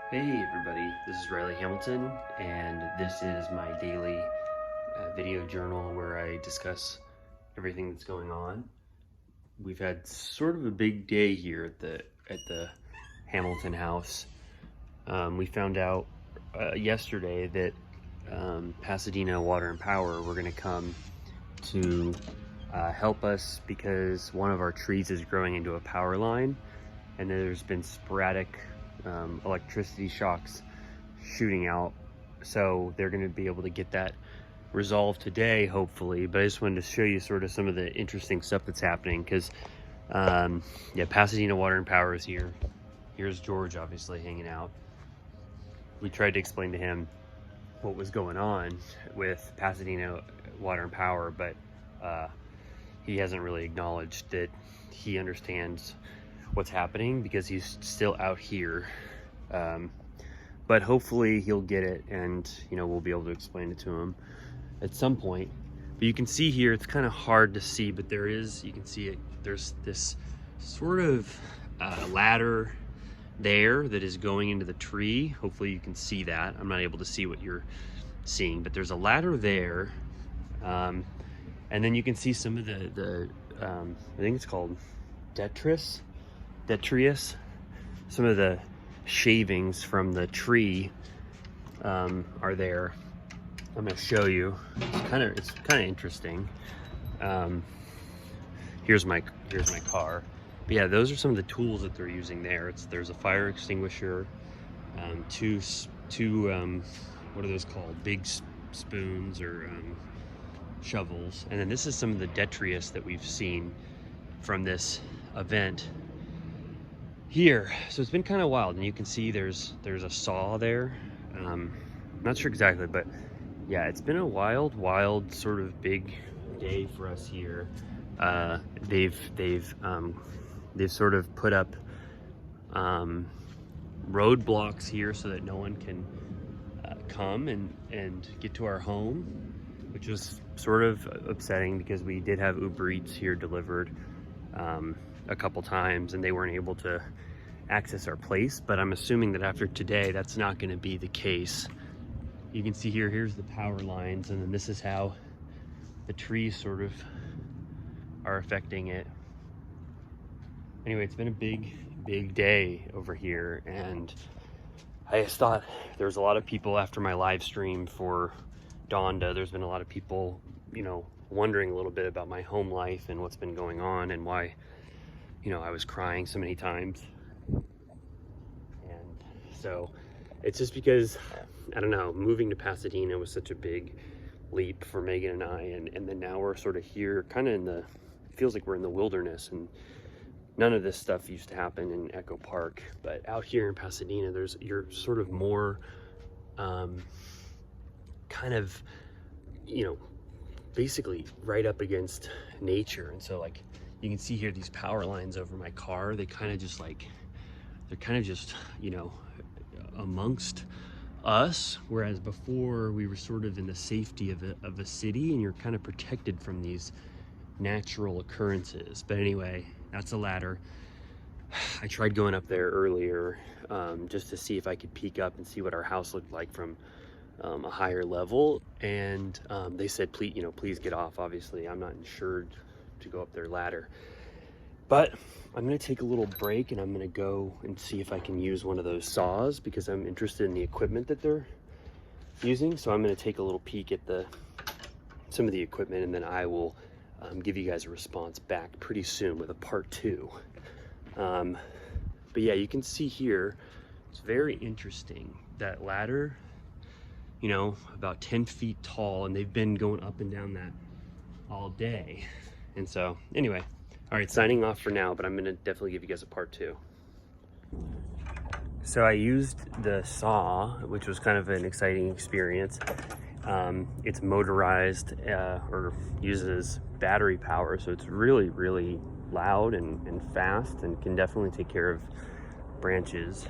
Hey everybody, this is Riley Hamilton, and this is my daily video journal where I discuss everything that's going on. We've had sort of a big day here at the Hamilton house. We found out yesterday that Pasadena Water and Power were going to come to help us because one of our trees is growing into a power line, and there's been sporadic electricity shocks shooting out, so they're going to be able to get that resolved today, hopefully. But I just wanted to show you sort of some of the interesting stuff that's happening because yeah, Pasadena Water and Power is here. Here's George obviously hanging out. We tried to explain to him what was going on with Pasadena Water and Power, but he hasn't really acknowledged that he understands what's happening because he's still out here. But hopefully he'll get it, and we'll be able to explain it to him at some point. But you can see here, it's kind of hard to see, but you can see it, there's this sort of ladder there that is going into the tree. Hopefully you can see that. I'm not able to see what you're seeing, but there's a ladder there, and then you can see some of the I think it's called detritus, some of the shavings from the tree are there. I'm going to show you. It's kind of interesting. Here's my car. But yeah, those are some of the tools that they're using there. There's a fire extinguisher, two what are those called? Big spoons or shovels. And then this is some of the detritus that we've seen from this event here. So it's been kind of wild, and you can see there's a saw there. Not sure exactly, but yeah, it's been a wild sort of big day for us here. They've sort of put up roadblocks here so that no one can come and get to our home, which was sort of upsetting because we did have Uber Eats here delivered a couple times, and they weren't able to access our place. But I'm assuming that after today, that's not going to be the case. You can see here's the power lines, and then this is how the trees sort of are affecting it. Anyway, it's been a big day over here, and I just thought there was a lot of people after my live stream for Donda. There's been a lot of people, wondering a little bit about my home life and what's been going on and why, I was crying so many times. And so it's just because, I don't know, moving to Pasadena was such a big leap for Megan and I, and then now we're sort of here, kind of it feels like we're in the wilderness, and none of this stuff used to happen in Echo Park. But out here in Pasadena, you're sort of more kind of, basically right up against nature. And so, like, you can see here these power lines over my car, they're kind of just amongst us, whereas before we were sort of in the safety of a city, and you're kind of protected from these natural occurrences. But anyway, that's a ladder. I tried going up there earlier just to see if I could peek up and see what our house looked like from a higher level, and they said, please get off. Obviously I'm not insured to go up their ladder, but I'm going to take a little break, and I'm going to go and see if I can use one of those saws because I'm interested in the equipment that they're using. So I'm going to take a little peek at some of the equipment, and then I will give you guys a response back pretty soon with a part 2. But yeah, you can see here, it's very interesting. That ladder, about 10 feet tall, and they've been going up and down that all day. And so anyway, all right, signing off for now, but I'm gonna definitely give you guys a part 2. So I used the saw, which was kind of an exciting experience. It's motorized or uses battery power, so it's really loud and fast, and can definitely take care of branches.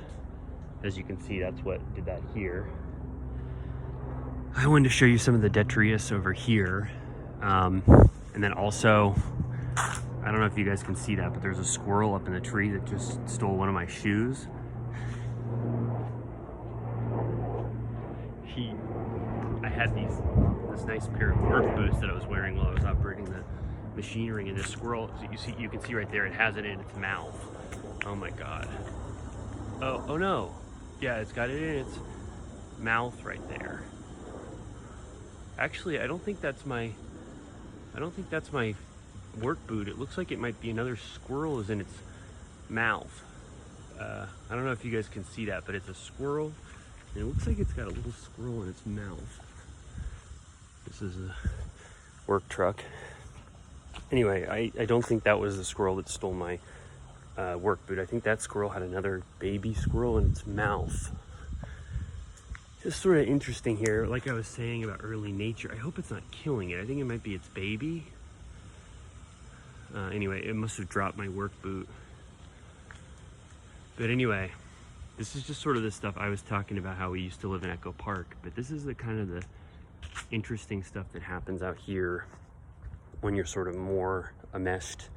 As you can see, that's what did that here. I wanted to show you some of the detritus over here, and then also, I don't know if you guys can see that, but there's a squirrel up in the tree that just stole one of my shoes. I had this nice pair of work boots that I was wearing while I was operating the machinery, and this squirrel, you can see right there, it has it in its mouth. Oh my god. Oh no. Yeah, it's got it in its mouth right there. Actually, I don't think that's my work boot. It looks like it might be another squirrel is in its mouth. I don't know if you guys can see that, but it's a squirrel, and it looks like it's got a little squirrel in its mouth. This is a work truck. Anyway, I don't think that was the squirrel that stole my work boot. I think that squirrel had another baby squirrel in its mouth. Just sort of interesting here, like I was saying about early nature. I hope it's not killing it. I think it might be its baby. Anyway, it must have dropped my work boot. But anyway, this is just sort of the stuff I was talking about, how we used to live in Echo Park. But this is the kind of the interesting stuff that happens out here when you're sort of more immersed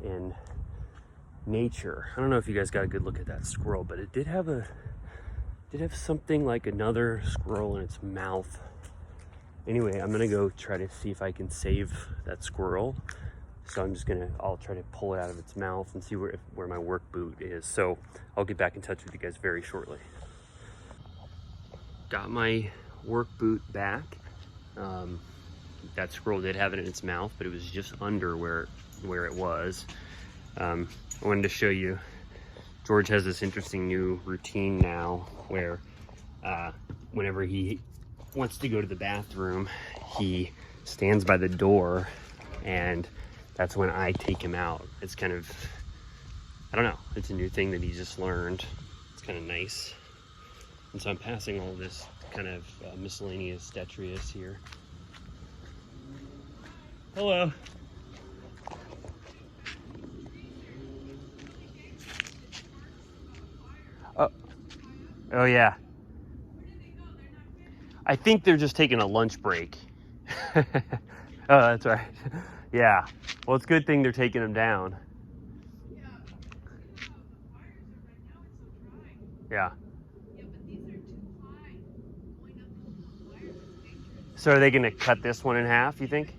in nature. I don't know if you guys got a good look at that squirrel, but it did have something like another squirrel in its mouth. Anyway, I'm gonna go try to see if I can save that squirrel. So I'll try to pull it out of its mouth and see where my work boot is. So I'll get back in touch with you guys very shortly. Got my work boot back. That squirrel did have it in its mouth, but it was just under where it was. I wanted to show you, George has this interesting new routine now where whenever he wants to go to the bathroom, he stands by the door, and that's when I take him out. It's kind of, I don't know, it's a new thing that he just learned. It's kind of nice. And so I'm passing all this kind of miscellaneous detritus here. Hello. Oh yeah. I think they're just taking a lunch break. Oh, that's right. Yeah. Well, it's a good thing they're taking them down. Yeah. So are they going to cut this one in half, you think?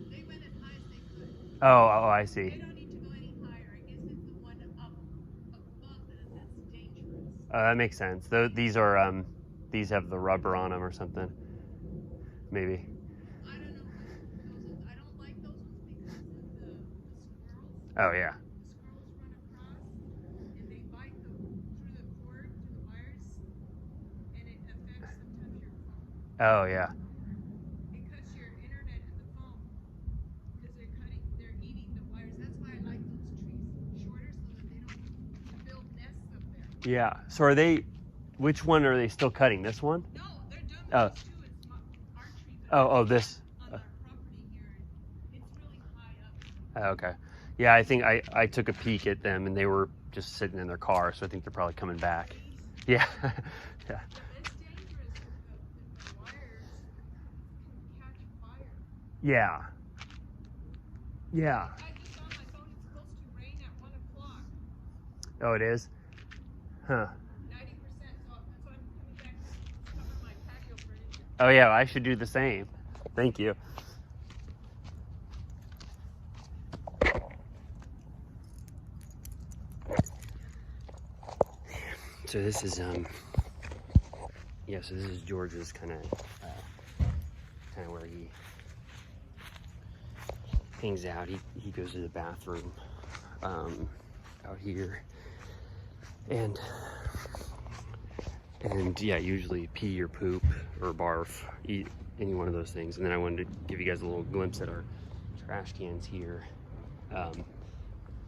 They went as high as they could. Oh, I see. They don't need to go any higher. I guess it's the one up above that's dangerous. That makes sense. These have the rubber on them or something. Maybe. I don't know. I don't like those ones because of the squirrels. Oh, yeah. The squirrels run across and they bite through the cord, through the wires, and it affects sometimes your phone. Oh, yeah. It cuts your internet and the phone because they're eating the wires. That's why I like those trees shorter so that they don't build nests up there. Yeah. So which one are they still cutting? This one? No, they're done with these two. It's our tree. This. On our property here. It's really high up. Okay. Yeah, I think I took a peek at them and they were just sitting in their car, so I think they're probably coming back. Yeah. Yeah. But it's dangerous with the wires can catch fire. Yeah. Yeah. I just saw my phone, it's supposed to rain at 1 o'clock. Oh, it is? Huh. 90%, so that's why I'm coming back to cover my patio furniture. Oh yeah, I should do the same. Thank you. So this is this is George's kind of where he hangs out. He goes to the bathroom out here. And yeah, usually pee or poop or barf, eat any one of those things. And then I wanted to give you guys a little glimpse at our trash cans here,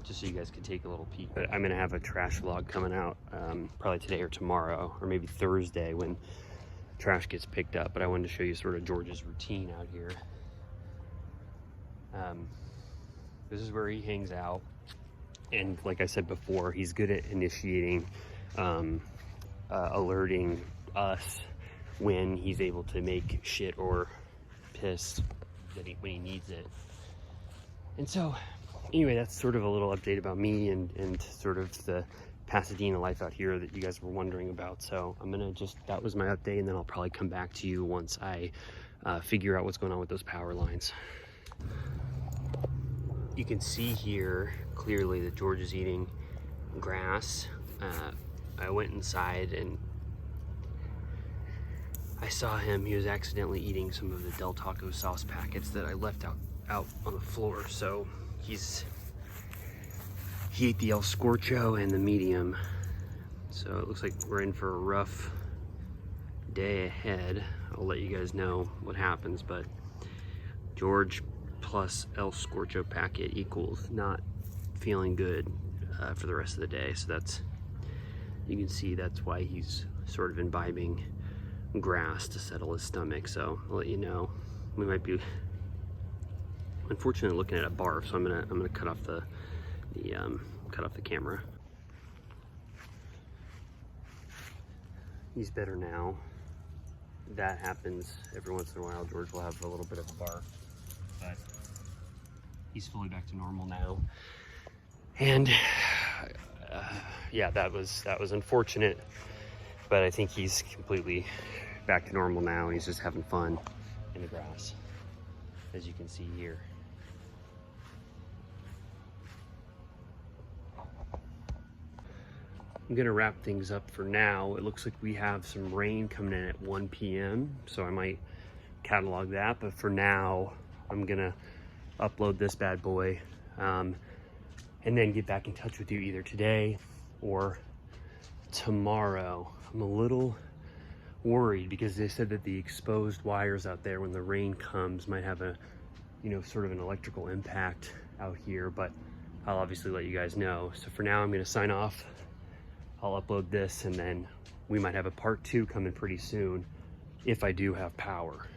just so you guys could take a little peek. But I'm gonna have a trash vlog coming out probably today or tomorrow, or maybe Thursday when trash gets picked up. But I wanted to show you sort of George's routine out here. This is where he hangs out. And like I said before, he's good at initiating, alerting us when he's able to make shit or piss when he needs it. And so, anyway, that's sort of a little update about me and sort of the Pasadena life out here that you guys were wondering about. So I'm gonna that was my update, and then I'll probably come back to you once I figure out what's going on with those power lines. You can see here clearly that George is eating grass. I went inside and I saw him. He was accidentally eating some of the Del Taco sauce packets that I left out on the floor. So he ate the El Scorcho and the medium. So it looks like we're in for a rough day ahead. I'll let you guys know what happens, but George plus El Scorcho packet equals not feeling good for the rest of the day. So you can see that's why he's sort of imbibing grass to settle his stomach. So I'll let you know. We might be unfortunately looking at a barf, so I'm gonna cut off the camera. He's better now. That happens every once in a while. George will have a little bit of a barf, but he's fully back to normal now. And yeah, that was unfortunate, but I think he's completely back to normal now. He's just having fun in the grass, as you can see here. I'm gonna wrap things up for now. It looks like we have some rain coming in at 1 p.m. so I might catalog that, but for now I'm gonna upload this bad boy and then get back in touch with you either today or tomorrow. I'm a little worried because they said that the exposed wires out there when the rain comes might have a, sort of an electrical impact out here, but I'll obviously let you guys know. So for now, I'm gonna sign off. I'll upload this, and then we might have a part 2 coming pretty soon if I do have power.